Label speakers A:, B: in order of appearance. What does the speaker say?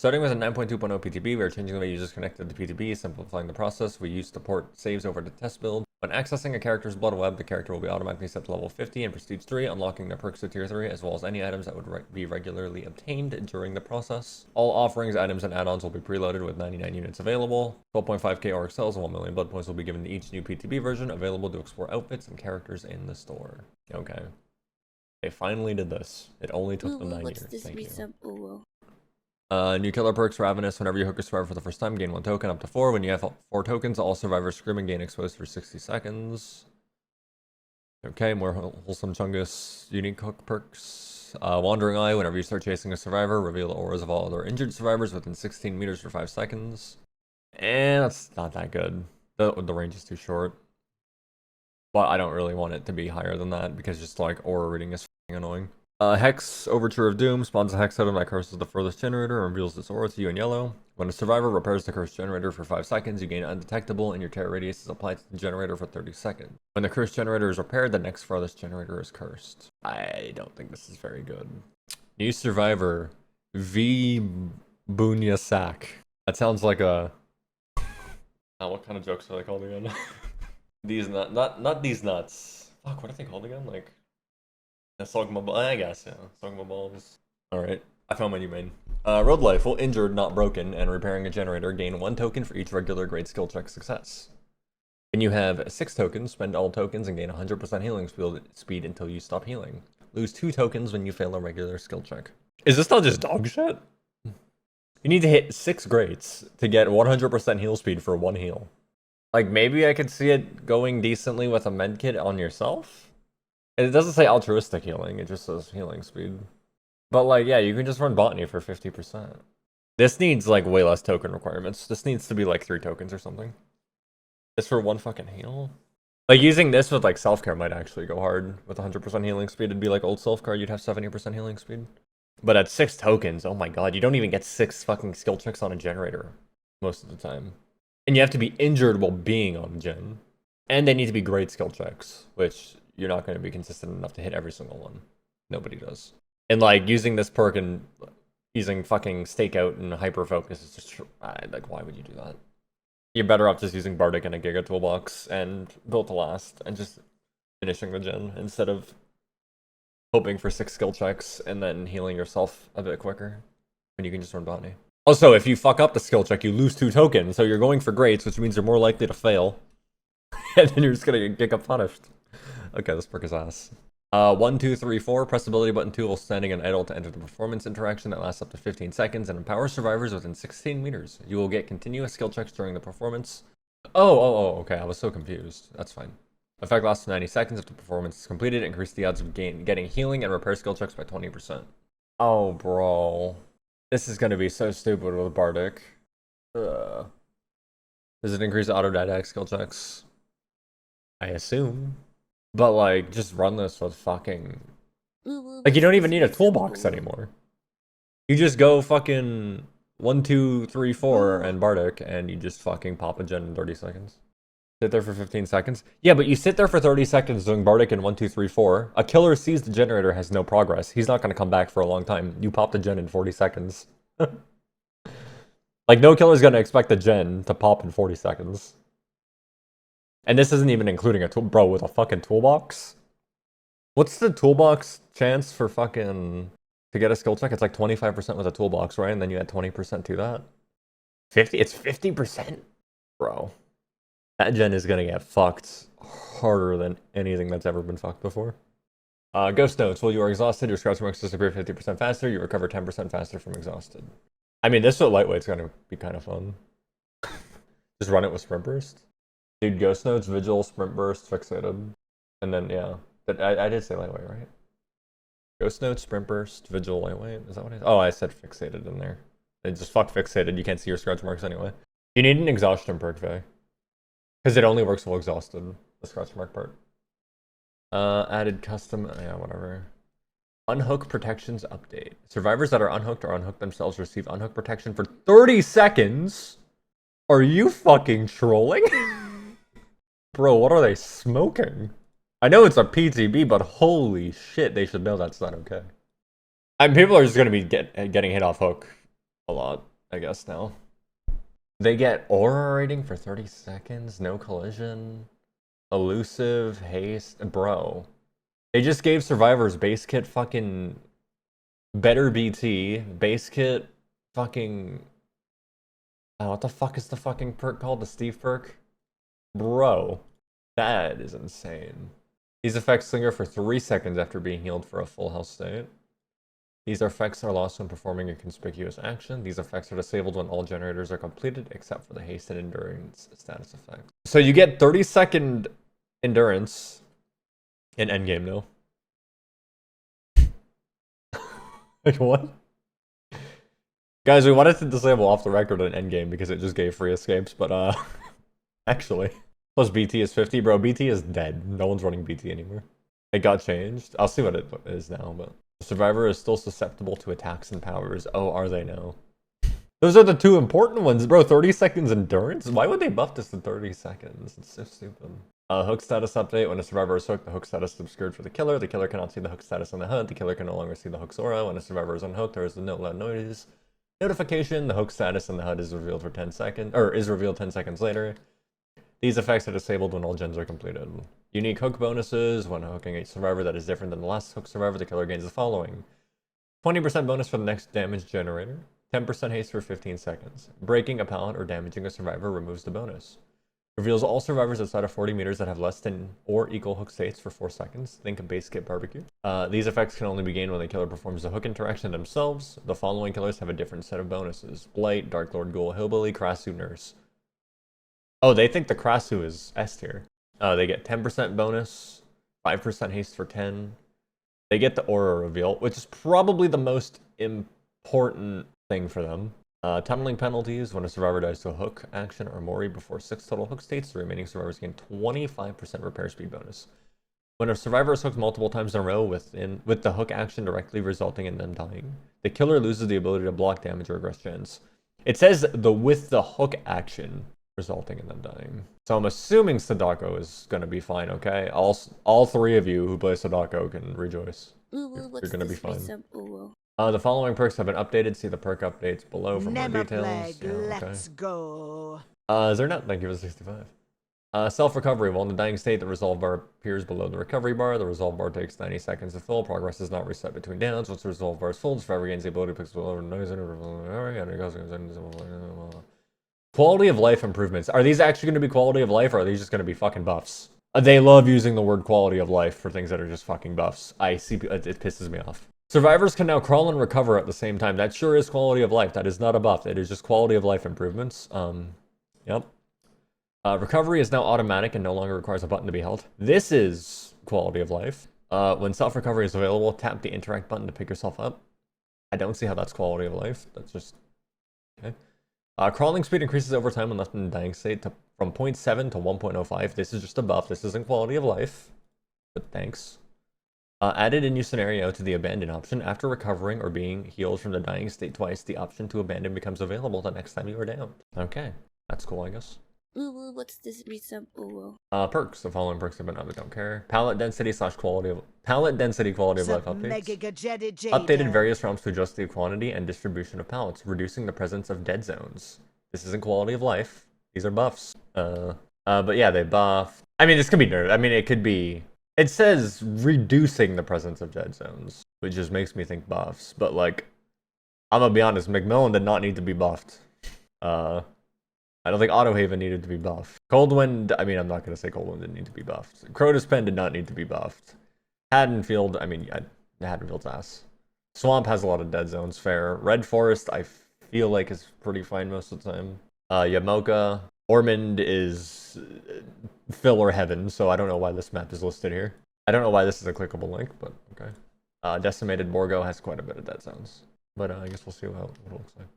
A: Starting with a 9.2.0 PTB, we are changing the way users connect to the PTB, simplifying the process. We use the port saves over to test build. When accessing a character's blood web, the character will be automatically set to level 50 in Prestige 3, unlocking their perks to Tier 3, as well as any items that would be regularly obtained during the process. All offerings, items, and add-ons will be preloaded with 99 units available. 12.5k Auric cells and 1 million blood points will be given to each new PTB version, available to explore outfits and characters in the store. Okay. They finally did this. It only took them 9 years. Thank you. New killer perks, Ravenous. Whenever you hook a survivor for the first time, gain 1 token, up to 4. When you have 4 tokens, all survivors scream and gain exposed for 60 seconds. Okay, more wholesome Chungus unique hook perks. Wandering Eye. Whenever you start chasing a survivor, reveal the auras of all other injured survivors within 16 meters for 5 seconds. And that's not that good. The range is too short. But I don't really want it to be higher than that, because just like aura reading is f***ing annoying. Hex, Overture of Doom, spawns a hex item that curses the furthest generator and reveals its aura to you in yellow. When a survivor repairs the cursed generator for 5 seconds, you gain undetectable and your terror radius is applied to the generator for 30 seconds. When the cursed generator is repaired, the next farthest generator is cursed. I don't think this is very good. New survivor, V. Bunyasak. That sounds like a... what kind of jokes are they called again? These not these nuts. Fuck, what are they called again? Like... Sogma, I guess, yeah. Sogma balls. Alright, I found my new main. Road Rifle, injured, not broken, and repairing a generator, gain 1 token for each regular grade skill check success. When you have 6 tokens, spend all tokens and gain 100% healing speed until you stop healing. Lose 2 tokens when you fail a regular skill check. Is this not just dog shit? You need to hit 6 grades to get 100% heal speed for 1 heal. Like, maybe I could see it going decently with a medkit on yourself? It doesn't say altruistic healing, it just says healing speed. But like, yeah, you can just run botany for 50%. This needs like way less token requirements. This needs to be like 3 tokens or something. This for 1 fucking heal? Like using this with like self-care might actually go hard. With 100% healing speed, it'd be like old self-care, you'd have 70% healing speed. But at 6 tokens, oh my god, you don't even get 6 fucking skill checks on a generator most of the time. And you have to be injured while being on gen. And they need to be great skill checks, which... you're not going to be consistent enough to hit every single one. Nobody does. And like using this perk and using fucking stakeout and hyper focus is just like, why would you do that? You're better off just using Bardic and a Giga toolbox and built to last and just finishing the gen instead of hoping for 6 skill checks and then healing yourself a bit quicker when you can just run botany. Also, if you fuck up the skill check, you lose 2 tokens, so you're going for greats, which means you're more likely to fail. And then you're just gonna get Giga punished. Okay, this perk is ass. 1, 2, 3, 4. Press ability button 2 while standing and idle to enter the performance interaction that lasts up to 15 seconds and empower survivors within 16 meters. You will get continuous skill checks during the performance. Oh, okay, I was so confused. That's fine. Effect lasts 90 seconds if the performance is completed. Increase the odds of getting healing and repair skill checks by 20%. Oh, bro. This is gonna be so stupid with Bardic. Does it increase auto-didact skill checks? I assume. But like, just run this with fucking... like, you don't even need a toolbox anymore. You just go fucking 1, 2, 3, 4 and Bardic, and you just fucking pop a gen in 30 seconds. Sit there for 15 seconds. Yeah, but you sit there for 30 seconds doing Bardic in 1, 2, 3, 4. A killer sees the generator has no progress. He's not going to come back for a long time. You pop the gen in 40 seconds. Like, no killer's going to expect the gen to pop in 40 seconds. And this isn't even including a tool, bro, with a fucking toolbox? What's the toolbox chance for fucking... to get a skill check? It's like 25% with a toolbox, right? And then you add 20% to that? 50? It's 50%? Bro. That gen is gonna get fucked harder than anything that's ever been fucked before. Ghost notes. While you are exhausted, your scratch marks disappear 50% faster. You recover 10% faster from exhausted. I mean, this with lightweight's gonna be kind of fun. Just run it with sprint burst. Dude, Ghost Nodes, Vigil, Sprint Burst, Fixated. And then, yeah. But I did say lightweight, right? Ghost Nodes, Sprint Burst, Vigil, lightweight. Is that what I said? Oh, I said Fixated in there. It just fuck Fixated. You can't see your scratch marks anyway. You need an exhaustion perk, Faye. Because it only works while exhausted, the scratch mark part. Added custom, yeah, whatever. Unhook protections update. Survivors that are unhooked or unhook themselves receive unhook protection for 30 seconds? Are you fucking trolling? Bro, what are they smoking? I know it's a PTB, but holy shit, they should know that's not okay. I mean, people are just gonna be getting hit off hook a lot. I guess now. They get aura rating for 30 seconds, no collision, elusive, haste, bro. They just gave survivors base kit fucking better BT, base kit fucking... Oh, what the fuck is the fucking perk called? The Steve perk? Bro, that is insane. These effects linger for 3 seconds after being healed for a full health state. These effects are lost when performing a conspicuous action. These effects are disabled when all generators are completed, except for the haste and endurance status effects. So you get 30-second endurance in endgame, no? Like, what? Guys, we wanted to disable off the record in endgame because it just gave free escapes, but actually. Plus BT is 50, bro. BT is dead. No one's running BT anymore. It got changed. I'll see what it is now, but the survivor is still susceptible to attacks and powers. Oh, are they now? Those are the two important ones, bro. 30 seconds endurance? Why would they buff this to 30 seconds? It's so stupid. Hook status update. When a survivor is hooked, the hook status is obscured for the killer. The killer cannot see the hook status on the HUD. The killer can no longer see the hook's aura. When a survivor is unhooked, there is no loud noise notification. The hook status on the HUD is revealed for 10 seconds, or is revealed 10 seconds later. These effects are disabled when all gens are completed. Unique hook bonuses. When hooking a survivor that is different than the last hook survivor, the killer gains the following: 20% bonus for the next damage generator. 10% haste for 15 seconds. Breaking a pallet or damaging a survivor removes the bonus. Reveals all survivors outside of 40 meters that have less than or equal hook states for 4 seconds. Think of base kit barbecue. These effects can only be gained when the killer performs the hook interaction themselves. The following killers have a different set of bonuses: Blight, Dark Lord Ghoul, Hillbilly, Krasu, Nurse. Oh, they think the Krasu is S tier. They get 10% bonus, 5% haste for 10. They get the aura reveal, which is probably the most important thing for them. Tunneling penalties. When a survivor dies to a hook action or mori before 6 total hook states, the remaining survivors gain 25% repair speed bonus. When a survivor is hooked multiple times in a row with the hook action directly resulting in them dying, the killer loses the ability to block damage or regress gens. It says with the hook action resulting in them dying. So I'm assuming Sadako is going to be fine, okay? All 3 of you who play Sadako can rejoice. You're going to be fine. The following perks have been updated. See the perk updates below for more details. Yeah, okay.
B: Let's go.
A: Is there not? Thank you for 65. Self-recovery. While in the dying state, the resolve bar appears below the recovery bar. The resolve bar takes 90 seconds to fill. Progress is not reset between downs. Once the resolve bar is full, the survivor gains the ability to pick over noise. Quality of life improvements. Are these actually going to be quality of life, or are these just going to be fucking buffs? They love using the word quality of life for things that are just fucking buffs. It pisses me off. Survivors can now crawl and recover at the same time. That sure is quality of life. That is not a buff. It is just quality of life improvements. Yep. Recovery is now automatic and no longer requires a button to be held. This is quality of life. When self-recovery is available, tap the interact button to pick yourself up. I don't see how that's quality of life. That's just... okay. Crawling speed increases over time when left in the dying state from 0.7 to 1.05. This is just a buff. This isn't quality of life. But thanks. Added a new scenario to the abandon option. After recovering or being healed from the dying state twice, the option to abandon becomes available the next time you are down. Okay, that's cool, I guess.
C: Ooh, what's this recent ooh?
A: Perks. The following perks have been added. Don't care. Palette density quality of life updates. Updated various realms to adjust the quantity and distribution of palettes, reducing the presence of dead zones. This isn't quality of life. These are buffs. But yeah, they buff. I mean, this could be nerfed. I mean, it could be. It says reducing the presence of dead zones, which just makes me think buffs. But like, I'm gonna be honest, Macmillan did not need to be buffed. I don't think Autohaven needed to be buffed. Coldwind, I mean, I'm not gonna say Coldwind didn't need to be buffed. Crotus Pen did not need to be buffed. Haddonfield, I mean, Haddonfield's ass. Swamp has a lot of dead zones, fair. Red Forest, I feel like is pretty fine most of the time. Yamoka, Ormond is filler heaven, so I don't know why this map is listed here. I don't know why this is a clickable link, but okay. Decimated Borgo has quite a bit of dead zones. But I guess we'll see what it looks like.